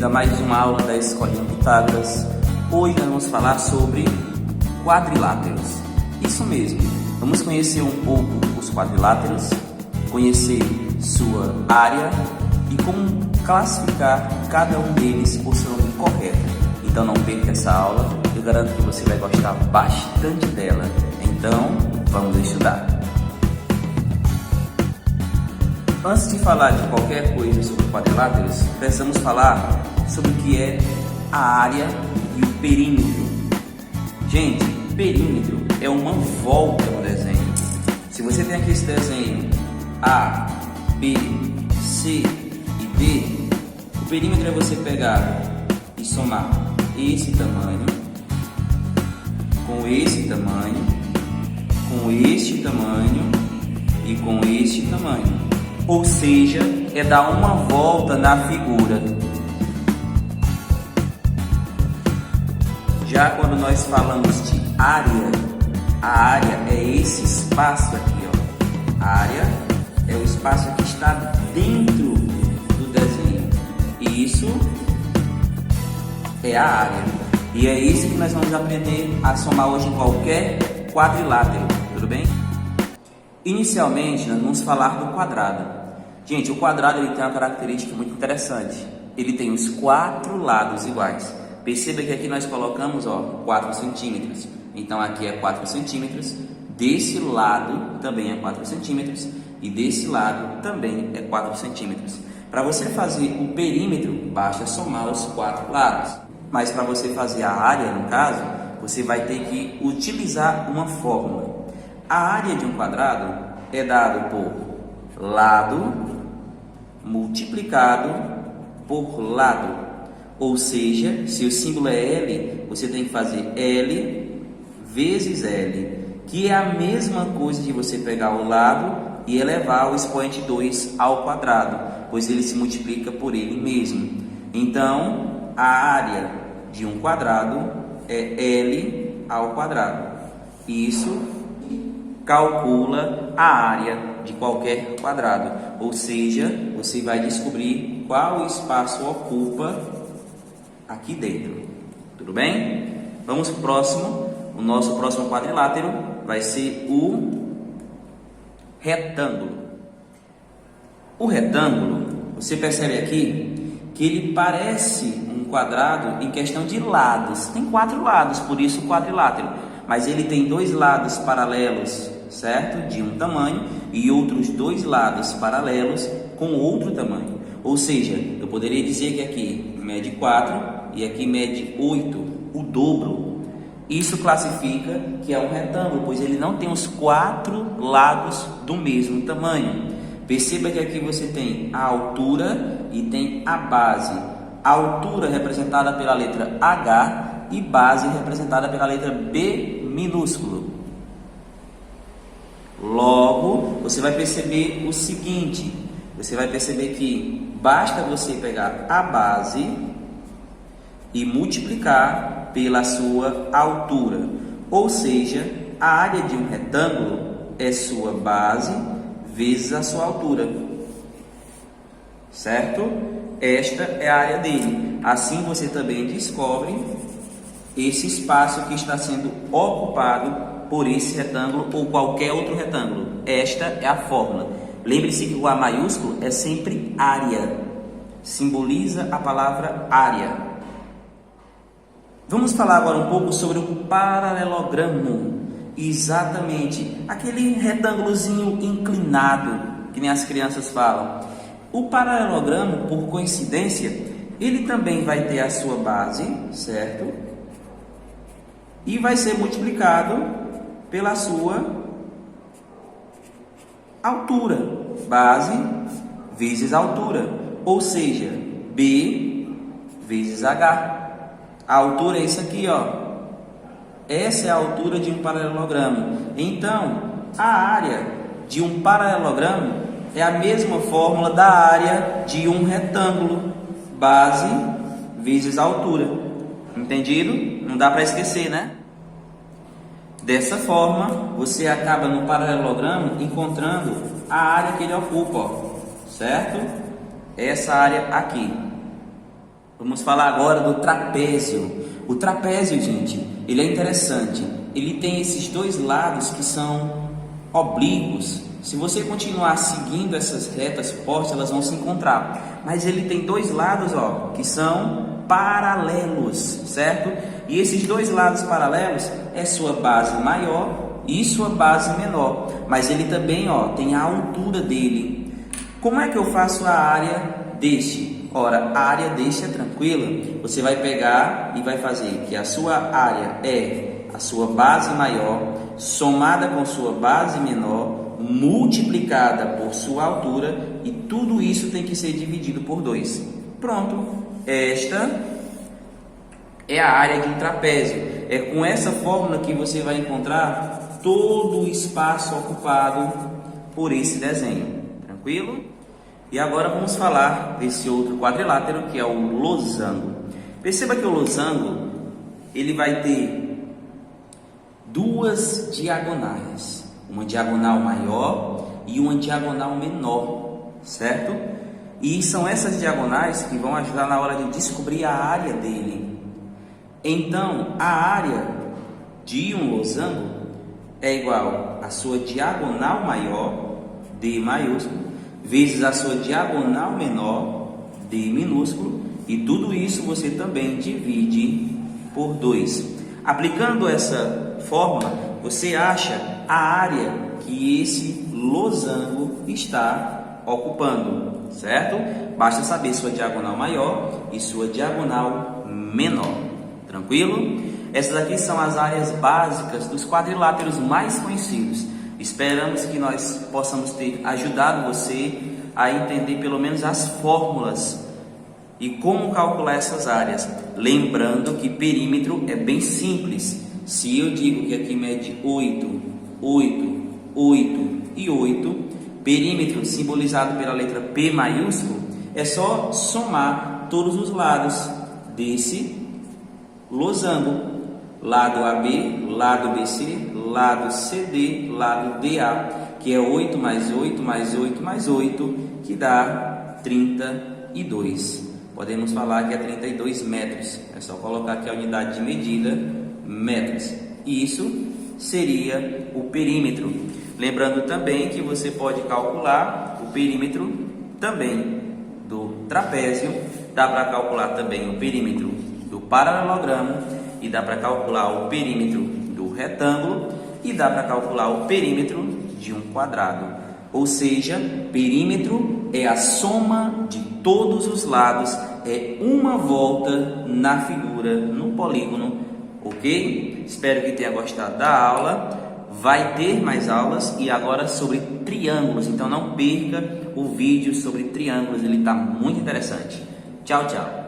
bem-vindo a mais uma aula da Escolinha Pitágoras. Hoje nós vamos falar sobre quadriláteros. Isso mesmo, vamos conhecer um pouco os quadriláteros, conhecer sua área e como classificar cada um deles por seu nome correto. Então não perca essa aula, eu garanto que você vai gostar bastante dela. Então vamos estudar. Antes de falar de qualquer coisa sobre quadriláteros, precisamos falar sobre o que é a área e o perímetro. Gente, perímetro é uma volta no desenho. Se você tem aqui esse desenho A, B, C e D, o perímetro é você pegar e somar esse tamanho com esse tamanho, com este tamanho e com este tamanho. Ou seja, é dar uma volta na figura. Já quando nós falamos de área, a área é esse espaço aqui, ó. A área é o espaço que está dentro do desenho. E isso é a área. E é isso que nós vamos aprender a somar hoje em qualquer quadrilátero, tudo bem? Inicialmente, nós vamos falar do quadrado. Gente, o quadrado ele tem uma característica muito interessante. Ele tem os 4 lados iguais. Perceba que aqui nós colocamos 4 centímetros. Então aqui é 4 centímetros. Desse lado também é 4 centímetros. E desse lado também é 4 centímetros. Para você fazer o perímetro, basta somar os 4 lados. Mas para você fazer a área, no caso, você vai ter que utilizar uma fórmula. A área de um quadrado é dado por lado multiplicado por lado. Ou seja, se o símbolo é L, você tem que fazer L vezes L, que é a mesma coisa de você pegar o lado e elevar o expoente 2 ao quadrado, pois ele se multiplica por ele mesmo. Então, a área de um quadrado é L ao quadrado. Isso calcula a área de qualquer quadrado, ou seja, você vai descobrir qual espaço ocupa aqui dentro, tudo bem? Vamos para o próximo. O nosso próximo quadrilátero vai ser o retângulo. O retângulo, você percebe aqui que ele parece um quadrado em questão de lados. Tem 4 lados, por isso quadrilátero, mas ele tem 2 lados paralelos, certo? De um tamanho, e outros 2 lados paralelos com outro tamanho. Ou seja, eu poderia dizer que aqui mede 4 e aqui mede 8, o dobro. Isso classifica que é um retângulo, pois ele não tem os 4 lados do mesmo tamanho. Perceba que aqui você tem a altura e tem a base. A altura representada pela letra H e base representada pela letra B minúsculo. Logo, você vai perceber o seguinte, você vai perceber que basta você pegar a base e multiplicar pela sua altura. Ou seja, a área de um retângulo é sua base vezes a sua altura. Certo? Esta é a área dele. Assim você também descobre esse espaço que está sendo ocupado por esse retângulo ou qualquer outro retângulo. Esta é a fórmula. Lembre-se que o A maiúsculo é sempre área. Simboliza a palavra área. Vamos falar agora um pouco sobre o paralelogramo. Exatamente, aquele retângulozinho inclinado, que nem as crianças falam. O paralelogramo, por coincidência, ele também vai ter a sua base, certo? E vai ser multiplicado pela sua altura, base vezes altura, ou seja, B vezes H. A altura é isso aqui, ó. Essa é a altura de um paralelogramo. Então, a área de um paralelogramo é a mesma fórmula da área de um retângulo, base vezes altura. Entendido? Não dá para esquecer, né? Dessa forma, você acaba no paralelogramo encontrando a área que ele ocupa, ó, certo? Essa área aqui. Vamos falar agora do trapézio. O trapézio, gente, ele é interessante. Ele tem esses dois lados que são oblíquos. Se você continuar seguindo essas retas postas, elas vão se encontrar. Mas ele tem dois lados, ó, que são paralelos, certo? E esses dois lados paralelos é sua base maior e sua base menor. Mas ele também, ó, tem a altura dele. Como é que eu faço a área deste? Ora, a área deste é tranquila. Você vai pegar e vai fazer que a sua área é a sua base maior somada com sua base menor, multiplicada por sua altura, e tudo isso tem que ser dividido por 2. Pronto, esta é a área de um trapézio. É com essa fórmula que você vai encontrar todo o espaço ocupado por esse desenho. Tranquilo? E agora vamos falar desse outro quadrilátero, que é o losango. Perceba que o losango, ele vai ter duas diagonais, uma diagonal maior e uma diagonal menor, certo? E são essas diagonais que vão ajudar na hora de descobrir a área dele. Então, a área de um losango é igual à sua diagonal maior, D maiúsculo, vezes a sua diagonal menor, D minúsculo, e tudo isso você também divide por 2. Aplicando essa fórmula, você acha a área que esse losango está ocupando, certo? Basta saber sua diagonal maior e sua diagonal menor. Tranquilo? Essas aqui são as áreas básicas dos quadriláteros mais conhecidos. Esperamos que nós possamos ter ajudado você a entender pelo menos as fórmulas e como calcular essas áreas. Lembrando que perímetro é bem simples. Se eu digo que aqui mede 8, 8, 8 e 8, perímetro simbolizado pela letra P maiúsculo, é só somar todos os lados desse losango. Lado AB, lado BC, lado CD, lado DA, que é 8 mais 8 mais 8 mais 8, que dá 32. Podemos falar que é 32 metros. É só colocar aqui a unidade de medida, metros. E isso seria o perímetro. Lembrando também que você pode calcular o perímetro também do trapézio. Dá para calcular também o perímetro do paralelogramo. E dá para calcular o perímetro do retângulo. E dá para calcular o perímetro de um quadrado. Ou seja, perímetro é a soma de todos os lados, é uma volta na figura, no polígono, ok? Espero que tenha gostado da aula. Vai ter mais aulas e agora sobre triângulos, então não perca o vídeo sobre triângulos, ele está muito interessante. Tchau, tchau!